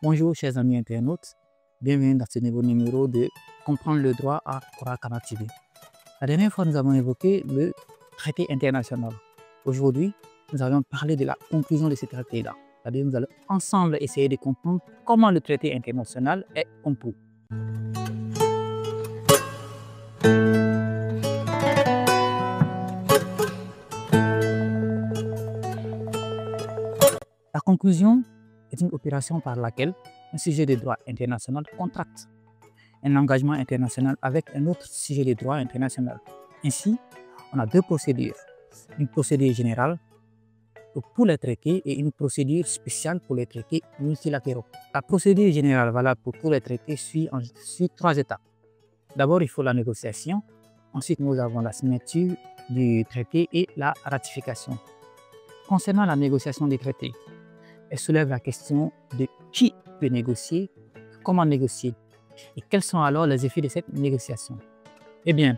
Bonjour chers amis internautes, bienvenue dans ce nouveau numéro de Comprendre le droit à Korakana TV. La dernière fois, nous avons évoqué le traité international. Aujourd'hui, nous allons parler de la conclusion de ce traité-là. C'est-à-dire nous allons ensemble essayer de comprendre comment le traité international est conclu. La conclusion est une opération par laquelle un sujet de droit international contracte un engagement international avec un autre sujet de droit international. Ainsi, on a deux procédures. Une procédure générale pour les traités et une procédure spéciale pour les traités multilatéraux. La procédure générale valable pour tous les traités suit trois étapes. D'abord, il faut la négociation. Ensuite, nous avons la signature du traité et la ratification. Concernant la négociation des traités, elle soulève la question de qui peut négocier, comment négocier et quels sont alors les effets de cette négociation. Eh bien,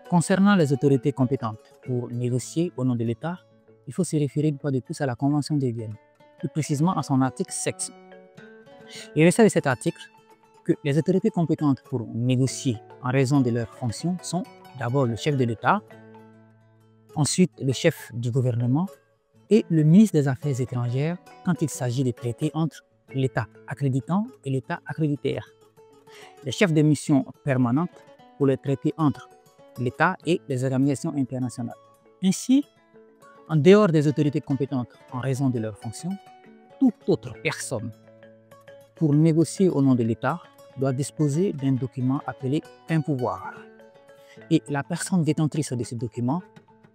concernant les autorités compétentes pour négocier au nom de l'État, il faut se référer une fois de plus à la Convention de Vienne, plus précisément à son article 7. Il ressort de cet article que les autorités compétentes pour négocier en raison de leurs fonctions sont d'abord le chef de l'État, ensuite le chef du gouvernement et le ministre des Affaires étrangères quand il s'agit de traités entre l'État accréditant et l'État accréditaire. Les chefs de mission permanente pour les traités entre l'État et les organisations internationales. Ainsi, en dehors des autorités compétentes en raison de leurs fonctions, toute autre personne pour négocier au nom de l'État doit disposer d'un document appelé un pouvoir. Et la personne détentrice de ce document,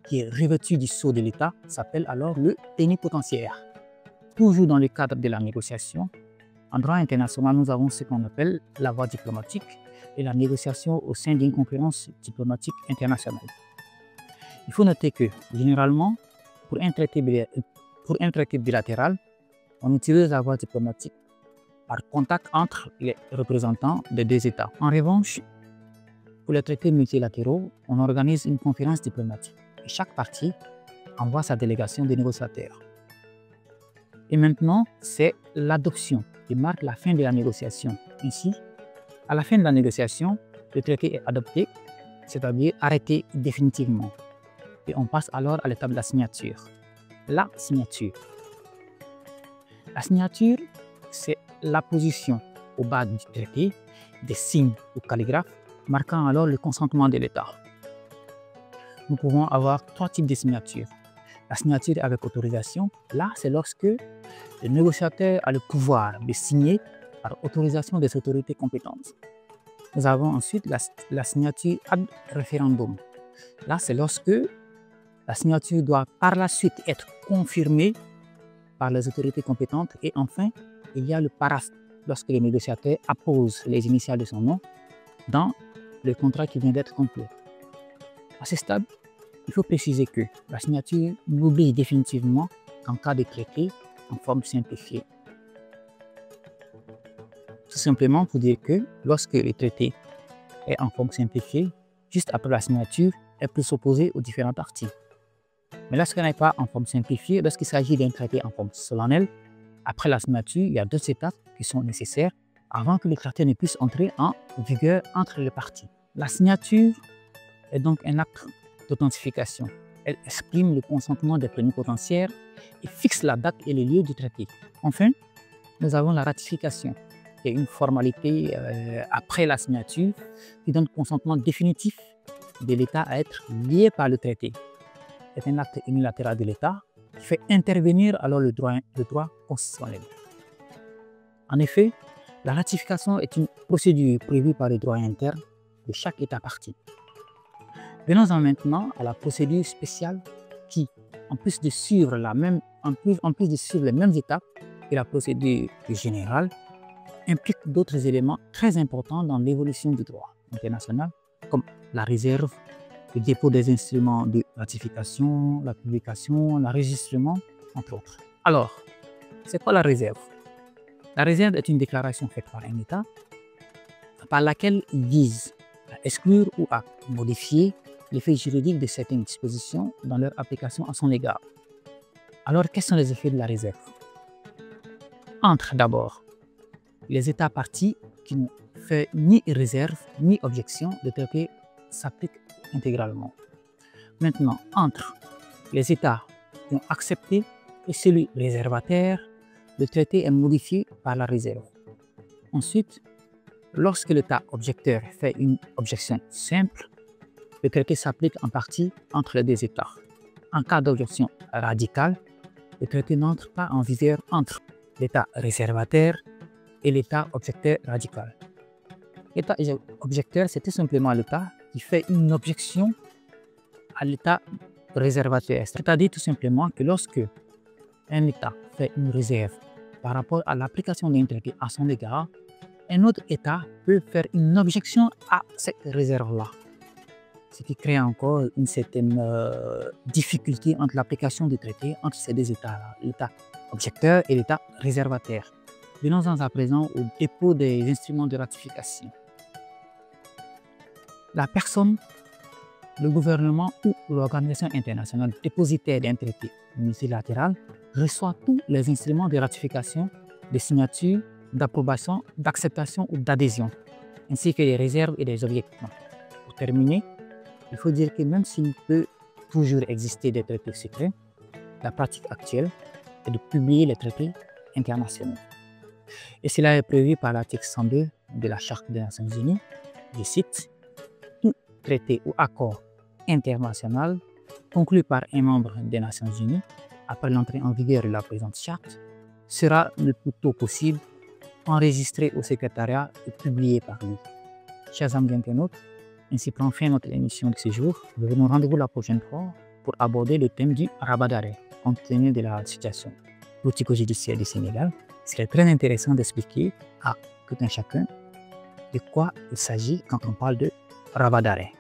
qui est revêtue du sceau de l'État, s'appelle alors le plénipotentiaire. Toujours dans le cadre de la négociation, en droit international, nous avons ce qu'on appelle la voie diplomatique et la négociation au sein d'une conférence diplomatique internationale. Il faut noter que, généralement, pour un traité bilatéral, on utilise la voie diplomatique par contact entre les représentants des deux États. En revanche, pour les traités multilatéraux, on organise une conférence diplomatique et chaque partie envoie sa délégation de négociateurs. Et maintenant, c'est l'adoption qui marque la fin de la négociation. Ainsi, à la fin de la négociation, le traité est adopté, c'est-à-dire arrêté définitivement. Et on passe alors à l'étape de la signature. La signature. La signature, c'est l'apposition au bas du traité des signes ou calligraphes marquant alors le consentement de l'État. Nous pouvons avoir trois types de signatures. La signature avec autorisation, là, c'est lorsque le négociateur a le pouvoir de signer par autorisation des autorités compétentes. Nous avons ensuite la signature ad referendum. Là, c'est lorsque la signature doit par la suite être confirmée par les autorités compétentes. Et enfin, il y a le paraphe, lorsque le négociateur appose les initiales de son nom dans le contrat qui vient d'être conclu. À ce stade, il faut préciser que la signature n'oblige définitivement qu'en cas de traité en forme simplifiée. Tout simplement pour dire que lorsque le traité est en forme simplifiée, juste après la signature, elle peut s'opposer aux différentes parties. Mais lorsqu'elle n'est pas en forme simplifiée, lorsqu'il s'agit d'un traité en forme solennelle, après la signature, il y a deux étapes qui sont nécessaires avant que le traité ne puisse entrer en vigueur entre les parties. La signature est donc un acte d'authentification. Elle exprime le consentement des plénipotentiaires et fixe la date et le lieu du traité. Enfin, nous avons la ratification, qui est une formalité après la signature qui donne consentement définitif de l'État à être lié par le traité. C'est un acte unilatéral de l'État qui fait intervenir alors le droit constitutionnel. En effet, la ratification est une procédure prévue par le droit interne de chaque État partie. Venons-en maintenant à la procédure spéciale qui, en plus de suivre les mêmes étapes que la procédure générale, implique d'autres éléments très importants dans l'évolution du droit international, comme la réserve, le dépôt des instruments de ratification, la publication, l'enregistrement, entre autres. Alors, c'est quoi la réserve? La réserve est une déclaration faite par un État par laquelle il vise à exclure ou à modifier l'effet juridique de certaines dispositions dans leur application à son égard. Alors, quels sont les effets de la réserve? Entre d'abord les États partis qui n'ont fait ni réserve ni objection, le traité s'applique intégralement. Maintenant, entre les États qui ont accepté et celui réservataire, le traité est modifié par la réserve. Ensuite, lorsque l'État objecteur fait une objection simple, le traité s'applique en partie entre les deux États. En cas d'objection radicale, le traité n'entre pas en vigueur entre l'État réservataire et l'État objecteur radical. L'État objecteur, c'est tout simplement l'État qui fait une objection à l'État réservataire. C'est-à-dire tout simplement que lorsque un État fait une réserve par rapport à l'application d'un traité à son égard, un autre État peut faire une objection à cette réserve-là. Ce qui crée encore une certaine difficulté entre l'application du traité entre ces deux États-là, l'État objecteur et l'État réservataire. Venons à présent au dépôt des instruments de ratification. La personne, le gouvernement ou l'organisation internationale dépositaire d'un traité multilatéral reçoit tous les instruments de ratification, de signature, d'approbation, d'acceptation ou d'adhésion, ainsi que des réserves et des objections. Pour terminer, il faut dire que même s'il peut toujours exister des traités secrets, la pratique actuelle est de publier les traités internationaux. Et cela est prévu par l'article 102 de la Charte des Nations Unies. Je cite: « Tout traité ou accord international conclu par un membre des Nations Unies après l'entrée en vigueur de la présente charte sera le plus tôt possible enregistré au secrétariat et publié par lui. » Chers amis internautes, ainsi prend fin notre émission de ce jour. Nous vous donnons rendez-vous la prochaine fois pour aborder le thème du rabat d'arrêt, compte tenu de la situation politico-judiciaire du Sénégal. Il serait très intéressant d'expliquer à tout un chacun de quoi il s'agit quand on parle de rabat d'arrêt.